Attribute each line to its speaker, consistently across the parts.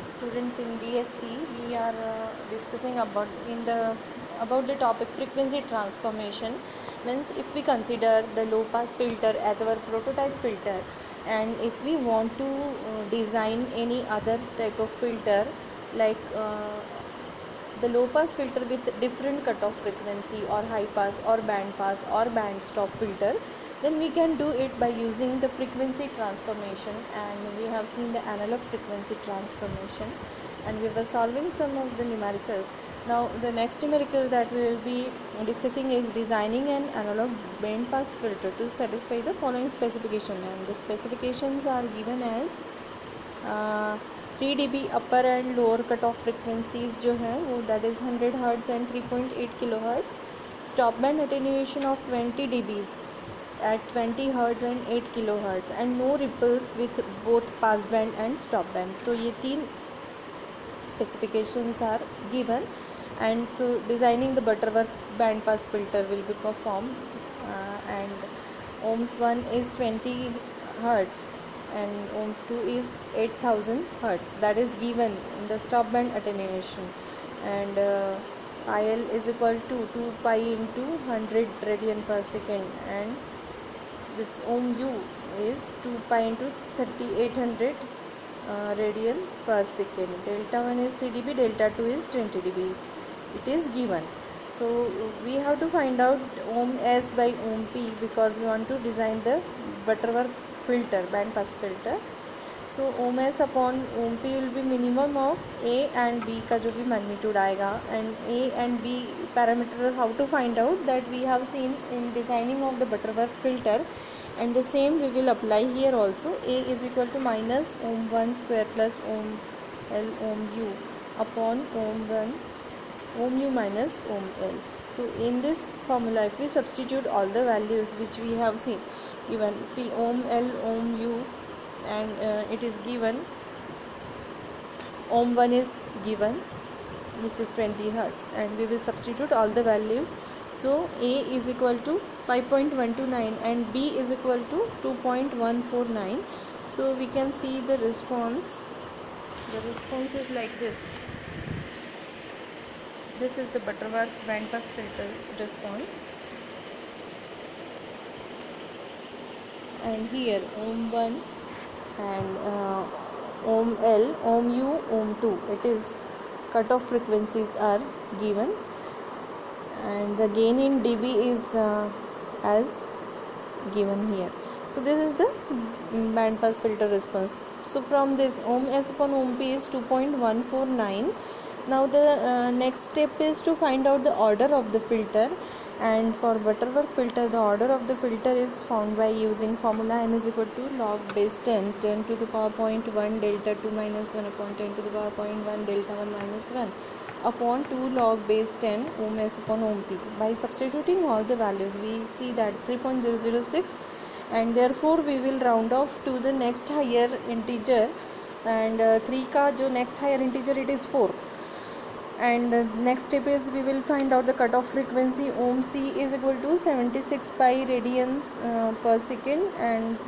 Speaker 1: students in DSP, we are discussing about the topic frequency transformation. Means if we consider the low pass filter as our prototype filter, and if we want to design any other type of filter like the low pass filter with different cutoff frequency or high pass or band stop filter, then we can do it by using the frequency transformation. And we have seen the analog frequency transformation, and we were solving some of the numericals. Now the next numerical that we will be discussing is designing an analog band pass filter to satisfy the following specification, and the specifications are given as 3 dB upper and lower cut off frequencies जो हैं वो that is 100 hertz and 3.8 kilohertz. Stop band attenuation of 20 dBs at 20 hertz and 8 kilohertz and no ripples with both pass band and stop band. तो ये तीन specifications are given, and so designing the Butterworth band pass filter will be performed, and ohms 1 is 20 hertz and ohms 2 is 8000 hertz, that is given in the stop band attenuation. And IL is equal to 2 pi into 100 radian per second, and this ohm u is 2 pi into 3800 radian per second. Delta 1 is 3 dB, delta 2 is 20 dB. It is given. So we have to find out ohm S by ohm P because we want to design the Butterworth filter, band pass filter. So ohm S upon ohm P will be minimum of A and B का जो भी magnitude आएगा, and A and B parameter how to find out that we have seen in designing of the Butterworth filter, and the same we will apply here also. A is equal to minus ohm 1 square plus ohm L ohm u upon ohm 1 ohm u minus ohm L. So in this formula if we substitute all the values which we have seen given, see ohm L ohm u, and it is given ohm 1 is given which is 20 hertz, and we will substitute all the values. So A is equal to 5.129 and B is equal to 2.149. so we can see the response. The response is like this. This is the Butterworth band pass filter response, and here ohm 1 and ohm L, ohm u, ohm 2, it is cutoff frequencies are given, and the gain in dB is as given here. So this is the band pass filter response. So from this ohm S upon ohm P is 2.149. Now the next step is to find out the order of the filter, and for Butterworth filter the order of the filter is found by using formula n is equal to log base 10 to the power 0.1 delta 2 minus 1 upon 10 to the power 0.1 delta 1 minus 1 upon 2 log base 10 ohm S upon ohm P. By substituting all the values we see that 3.006, and therefore we will round off to the next higher integer, and 3 का जो next higher integer it is 4. And the next step is we will find out the cutoff frequency. Ohm C is equal to 76 pi radians per second, and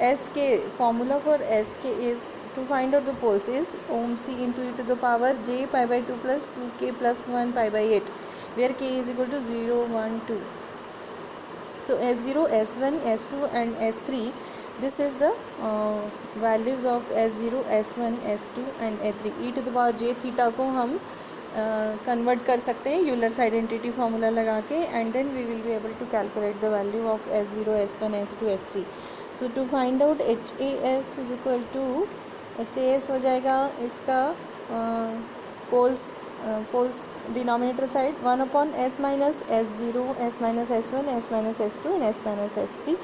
Speaker 1: SK, formula for SK is to find out the poles is ohm C into e to the power j pi by 2 plus 2k plus 1 pi by 8, where k is equal to 0, 1, 2. So S0, S1, S2 and S3, this is the values of S0, S1, S2 and S3. e to the power j theta को हम convert कर सकते हैं Euler's identity formula लगा के, and then we will be able to calculate the value of S0, S1, S2, S3. So to find out HAS is equal to HAS हो जाएगा इसका poles denominator side 1 upon S minus S0, S minus S1, S minus S2 and S minus S3.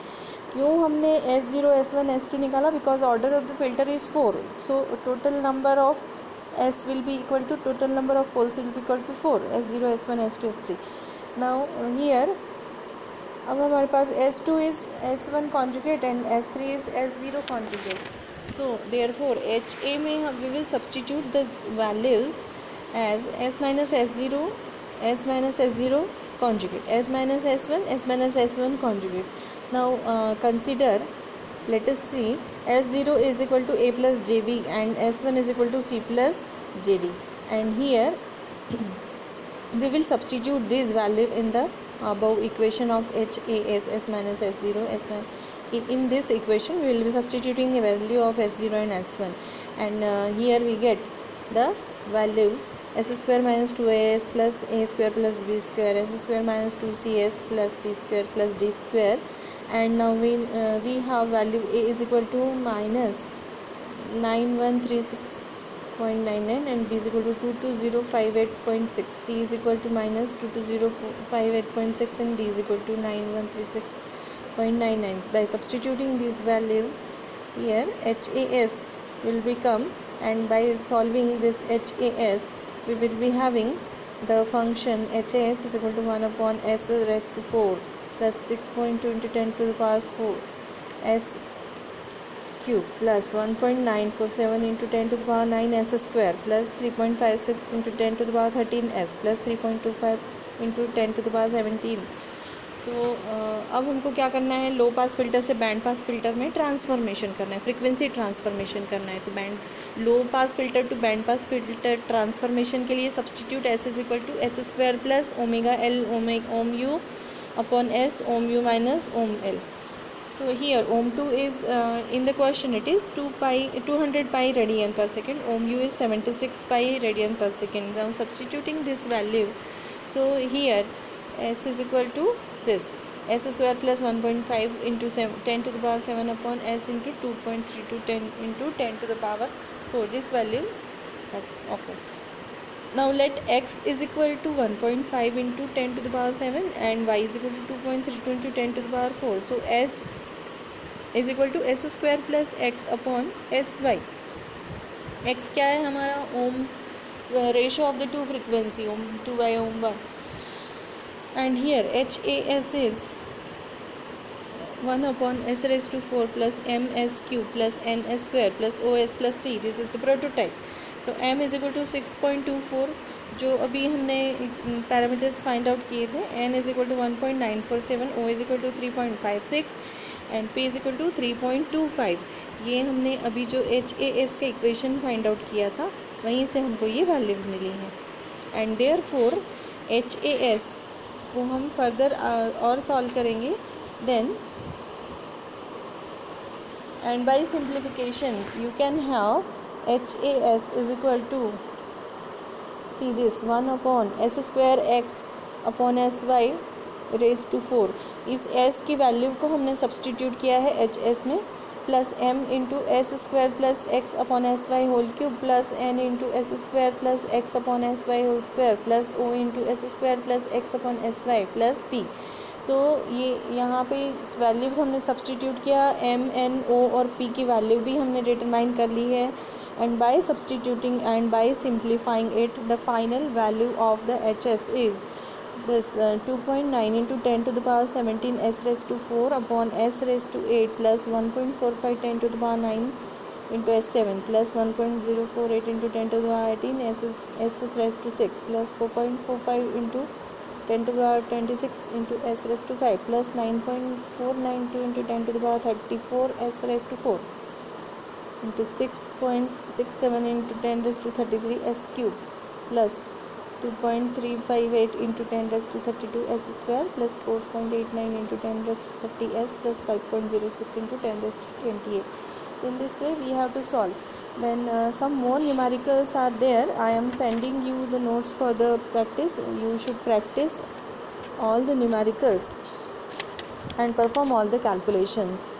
Speaker 1: क्यों हमने S0, S1, S2 निकाला? Because order of the filter is 4, so total number of S will be equal to total number of poles will be equal to 4, S0, S1, S2, S3. now here अब हमारे पास S2 is S1 conjugate and S3 is S0 conjugate. So therefore HA में we will substitute the values as S minus S0, S minus S0 conjugate, S minus S1, S minus S1 conjugate. Now consider let us see. S0 is equal to A plus JB and S1 is equal to C plus JD, and here we will substitute this value in the above equation of HAS, S minus S0, S1. In this equation we will be substituting the value of S0 and S1, and here we get the values S square minus 2AS plus A square plus B square, S square minus 2CS plus C square plus D square, and now we have value A is equal to minus 9136.99 and B is equal to 22058.6, C is equal to minus 22058.6 and D is equal to 9136.99. By substituting these values here, HAS will become, and by solving this HAS we will be having the function HAS is equal to 1 upon S raised to 4 plus 6.2 into 10 to the power 4 S cube plus 1.947 into 10 to the power 9 S square plus 3.56 into 10 to the power 13 S plus 3.25 into 10 to the power 17. सो अब हमको क्या करना है, low pass filter से band pass filter में transformation करना है, frequency transformation करना है. तो band low pass filter to band pass filter transformation के लिए substitute S is equal to S square plus omega L om U upon S om U minus om L. So here ohm 2 is in the question it is 200 pi radian per second, ohm u is 76 pi radian per second. Now substituting this value, so here S is equal to this S square plus 1.5 into 10 to the power 7 upon S into 2.3 to 10 into 10 to the power 4. This value has okay. Now let x is equal to 1.5 into 10 to the power 7 and y is equal to 2.32 into 10 to the power 4. So S is equal to S square plus x upon sy. x क्या है हमारा, ओम ratio of the two frequency, ओम 2 by ओम 1, and here HAS is 1 upon S raised to 4 plus MS cube plus N square plus OS plus P. This is the prototype. So M is equal to 6.24 जो अभी हमने parameters find out किए थे. N is equal to 1.947, O is equal to 3.56 and P is equal to 3.25. ये हमने अभी जो HAS का इक्वेशन फाइंड आउट किया था वहीं से हमको ये वैल्यूज़ मिली हैं. एंड देयरफॉर HAS को हम फर्दर और सॉल्व करेंगे. Then and by simplification you can have HAS is equal to, see this, 1 upon S square x upon sy raised to 4. इस s की वैल्यू को हमने सब्सटीट्यूट किया है HS में, plus m into S square plus X upon S Y whole cube plus n into S square plus X upon S Y whole square plus o into S square plus X upon S Y plus p. So ये यहाँ पे values हमने substitute किया, m n o और p की value भी हमने determine कर ली है. and by substituting and by simplifying it, the final value of the HS is this 2.9 into 10 to the power 17 S raised to 4 upon S raised to 8 plus 1.45 10 to the power 9 into S7 plus 1.048 into 10 to the power 18 S raised to 6 plus 4.45 into 10 to the power 26 into S raised to 5 plus 9.492 into 10 to the power 34 S raised to 4 into 6.67 into 10 raised to 33 S cube plus 2.358 into 10 raised to 32 S square plus 4.89 into 10 raised to 30 S plus 5.06 into 10 raised to 28. So in this way we have to solve. Then some more numericals are there. I am sending you the notes for the practice. You should practice all the numericals and perform all the calculations.